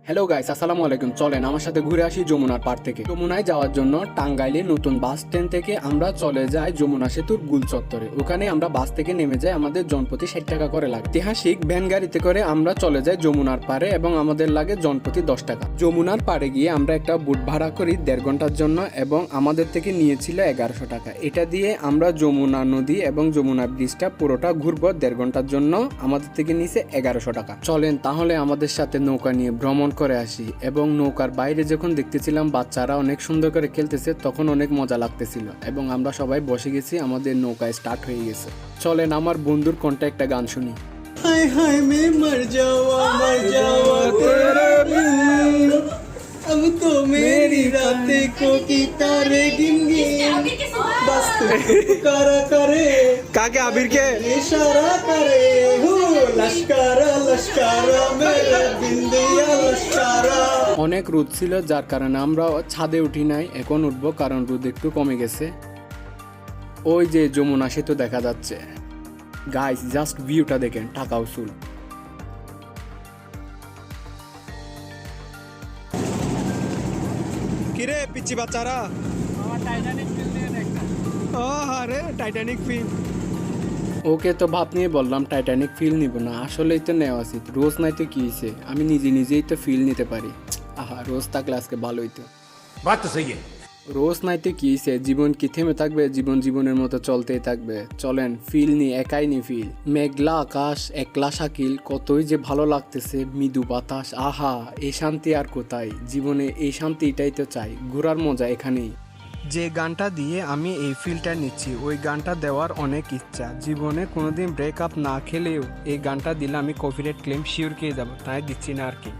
Hello guys, আসসালামু আলাইকুম। চলেন আমার সাথে ঘুরে আসি যমুনার পাড় থেকে। যমুনায় যাওয়ার জন্য টাঙ্গাইলে নতুন বাস স্ট্যান্ড থেকে আমরা চলে যাই যমুনা সেতুর গুল চত্বরে। ওখানে আমরা বাস থেকে নেমে যাই, আমাদের জনপ্রতি 60 টাকা করে লাগে। ঐতিহাসিক ভ্যান গাড়িতে করে আমরা চলে যাই যমুনার পাড়ে এবং আমাদের লাগে জনপ্রতি 10 টাকা। যমুনার পাড়ে গিয়ে আমরা একটা বুট ভাড়া করি 1.5 ঘন্টার জন্য এবং আমাদের থেকে নিয়েছিল 1100 টাকা। এটা দিয়ে আমরা যমুনা নদী এবং যমুনা ব্রিজটা পুরোটা ঘুরবো 1.5 ঘন্টার জন্য। আমাদের থেকে নিয়েছে 1100 টাকা। চলেন তাহলে আমাদের সাথে নৌকা নিয়ে ভ্রমণ করে আসি। এবং নৌকার বাইরে যখন দেখতেছিলাম বাচ্চারা অনেক সুন্দর করে খেলতেছে, তখন অনেক মজা লাগতেছিল এবং আমরা সবাই বসে গেছি, আমাদের নৌকায় স্টার্ট হয়ে গেছে। চলেন আমার বন্ধুর কণ্ঠে একটা গান শুনি। हाय हाय मैं मर जावा तेरे बिन अब तो मेरी रातें को की तारे गिन गिन बस तू पुकारा करे কাকে আবিরকে इशारा करे हो लश्कारा लश्कारा मेरे बिंदिया लश्कारा। অনেক রোদ ছিল, যার কারণে আমরা ছাদে উঠি নাই, এখন উঠবো কারণ রোদ একটু কমে গেছে। ওই যে যমুনা সেতু দেখা যাচ্ছে গাইস, জাস্ট ভিউটা দেখেন, টাকা উসুল। কিরে পিচ্চি বাচ্চারা ও আরে টাইটানিক ফিল্ম ওকে তো ভাব নিয়ে বললাম টাইটানিক ফিল নিব না, আসলেই তো নেওয়া উচিত। রোজ নাই তো কি হয়েছে, আমি নিজেই তো ফিল নিতে পারি। আহা, রোজ থাকলে আজকে ভালোই তো। बात तो सही है। রোজ নাই তো কি হয়েছে, জীবন কি থেমে থাকবে? জীবন জীবনের মতো চলতেই থাকবে। চলেন ফিল নি, একাই নি ফিল। মেঘলা আকাশ, একলা শাকিল, কতই যে ভালো লাগতেছে, মৃদু বাতাস। আহা, এই শান্তি আর কোথায়? জীবনে এই শান্তিটাই তো চাই, ঘোরার মজা এখানেই। যে গানটা দিয়ে আমি এই ফিলটা নিচ্ছি, ওই গানটা দেওয়ার অনেক ইচ্ছা। জীবনে কোনোদিন ব্রেকআপ না খেলেও এই গানটা দিলে আমি কপিরাইট ক্লেম শিওর খেয়ে যাবো, তাই দিচ্ছি না আর কি।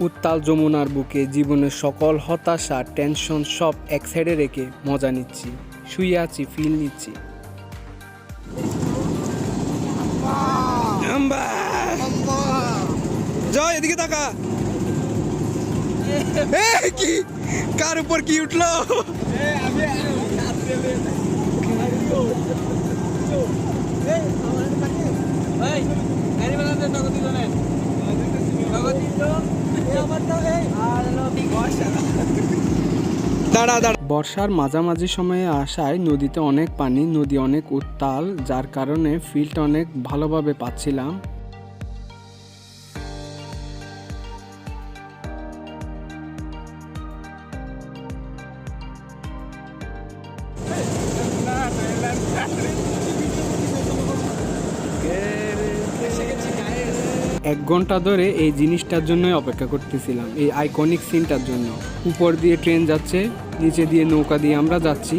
উত্তাল যমুনার বুকে জীবনের সকল হতাশা, টেনশন সব এক সাইডে রেখে মজা নিচ্ছি, শুয়ে আছি, ফিল নিচ্ছি। জয় এদিকে তাকা কি কার উপর কি উঠলো বর্ষার মাঝামাঝি সময়ে আসায় নদীতে অনেক পানি, নদী অনেক উত্তাল, যার কারণে ফিলটা অনেক ভালোভাবে পাচ্ছিলাম। এক ঘন্টা ধরে এই জিনিসটার জন্যই অপেক্ষা করতেছিলাম, এই আইকনিক সিনটার জন্য। উপর দিয়ে ট্রেন যাচ্ছে, নিচে দিয়ে নৌকা দিয়ে আমরা যাচ্ছি।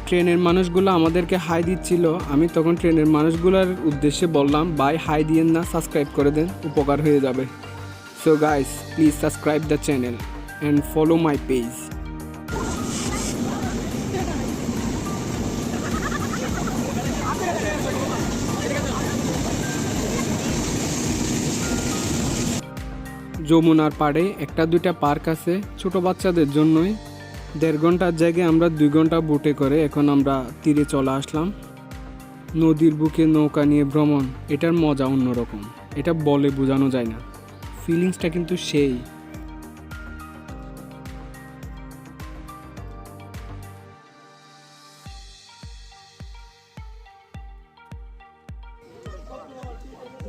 ট্রেনের মানুষগুলো আমাদেরকে হাই দিচ্ছিল। আমি তখন ট্রেনের মানুষগুলোর উদ্দেশ্যে বললাম, ভাই হাই দিয়েন না, সাবস্ক্রাইব করে দেন, উপকার হয়ে যাবে। So guys, please subscribe the channel and follow my page. যমুনার পাড়ে একটা দুইটা পার্ক আছে ছোট বাচ্চাদের জন্যই। 1.5 ঘন্টার জায়গায় আমরা 2 ঘন্টা বুটে করে এখন আমরা তীরে চলে আসলাম। নদীর বুকে নৌকা নিয়ে ভ্রমণ, এটার মজা অন্যরকম, এটা বলে বোঝানো যায় না। ফিলিংসটা কিন্তু সেই।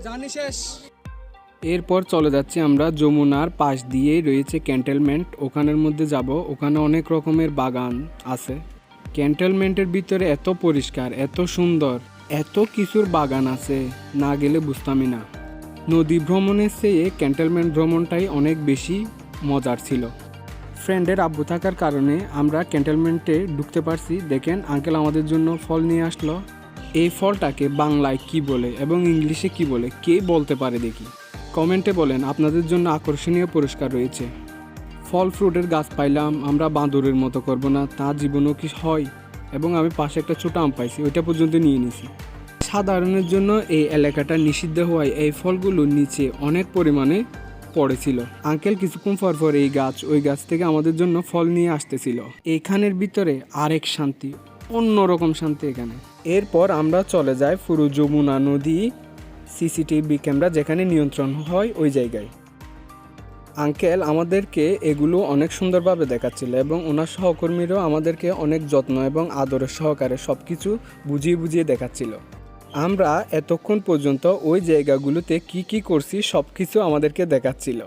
জানি শেষ এরপর চলে যাচ্ছি আমরা যমুনার পাশ দিয়েই রয়েছে ক্যান্টনমেন্ট, ওখানের মধ্যে যাব। ওখানে অনেক রকমের বাগান আছে। ক্যান্টনমেন্টের ভিতরে এত পরিষ্কার, এত সুন্দর, এত কিছুর বাগান আছে, না গেলে বুঝতামই না। নদী ভ্রমণের চেয়ে ক্যান্টনমেন্ট ভ্রমণটাই অনেক বেশি মজার ছিল। ফ্রেন্ডের আব্বু থাকার কারণে আমরা ক্যান্টনমেন্টে ঢুকতে পারছি। দেখেন আঙ্কেল আমাদের জন্য ফল নিয়ে আসলো। এই ফলটাকে বাংলায় কি বলে এবং ইংলিশে কি বলে কে বলতে পারে দেখি, কমেন্টে বলেন। আপনাদের জন্য আকর্ষণীয় পুরস্কার রয়েছে। ফল ফ্রুটের গাছ পাইলাম, আমরা বাঁদরের মতো করব না, তা জীবনও কি হয়। এবং আমি পাশে একটা ছোট আম পাইছি, ওইটা পর্যন্ত নিয়ে নিছি। সাধারণের জন্য এই এলাকাটা নিষিদ্ধ হওয়ায় এই ফলগুলোর নিচে অনেক পরিমাণে পড়েছিল। আঙ্কেল কিছুক্ষণ পর এই গাছ ওই গাছ থেকে আমাদের জন্য ফল নিয়ে আসতেছিল। এইখানের ভিতরে আরেক শান্তি, অন্যরকম শান্তি এখানে। এরপর আমরা চলে যাই পুরো যমুনা নদী সিসিটিভি ক্যামেরা যেখানে নিয়ন্ত্রণ হয় ওই জায়গায়। আঙ্কেল আমাদেরকে এগুলো অনেক সুন্দরভাবে দেখাচ্ছিল এবং ওনার সহকর্মীরাও আমাদেরকে অনেক যত্ন এবং আদরের সহকারে সব কিছু বুঝিয়ে বুঝিয়ে দেখাচ্ছিল। আমরা এতক্ষণ পর্যন্ত ওই জায়গাগুলোতে কি কি করছি সব কিছু আমাদেরকে দেখাচ্ছিল।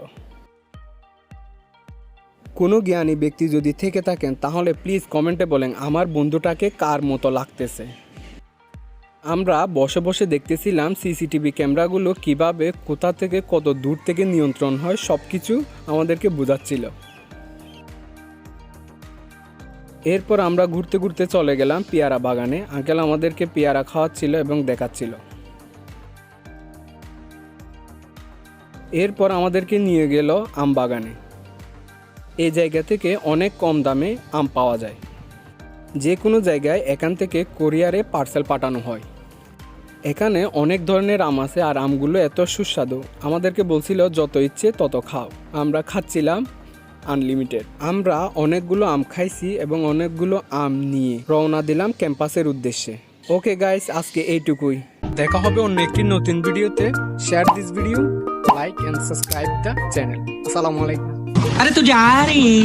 কোনো জ্ঞানী ব্যক্তি যদি থেকে থাকেন তাহলে প্লিজ কমেন্টে বলেন আমার বন্ধুটাকে কার মতো লাগতেছে। আমরা বসে বসে দেখতেছিলাম সিসিটিভি ক্যামেরাগুলো কিভাবে কোথা থেকে কত দূর থেকে নিয়ন্ত্রণ হয় সব কিছু আমাদেরকে বোঝাচ্ছিল। এরপর আমরা ঘুরতে ঘুরতে চলে গেলাম পেয়ারা বাগানে। আঙ্কেল আমাদেরকে পেয়ারা খাওয়াচ্ছিল এবং দেখাচ্ছিল। এরপর আমাদেরকে নিয়ে গেল আম বাগানে। এই জায়গা থেকে অনেক কম দামে আম পাওয়া যায়। যে কোনো জায়গায় এখান থেকে কোরিয়ারে পার্সেল পাঠানো হয়। এখানে অনেক ধরনের আম আছে আর আমগুলো এত সুস্বাদু, আমাদেরকে বলছিল যত ইচ্ছে তত খাও। আমরা খাচ্ছিলাম আনলিমিটেড। আমরা অনেকগুলো আম খাইছি এবং অনেকগুলো আম নিয়ে রওনা দিলাম ক্যাম্পাসের উদ্দেশ্যে। ওকে গাইস, আজকে এইটুকুই। দেখা হবে অন্য একটি নতুন ভিডিওতে। Share this video, like and subscribe the channel. আসসালামু আলাইকুম। अरे तू जा रही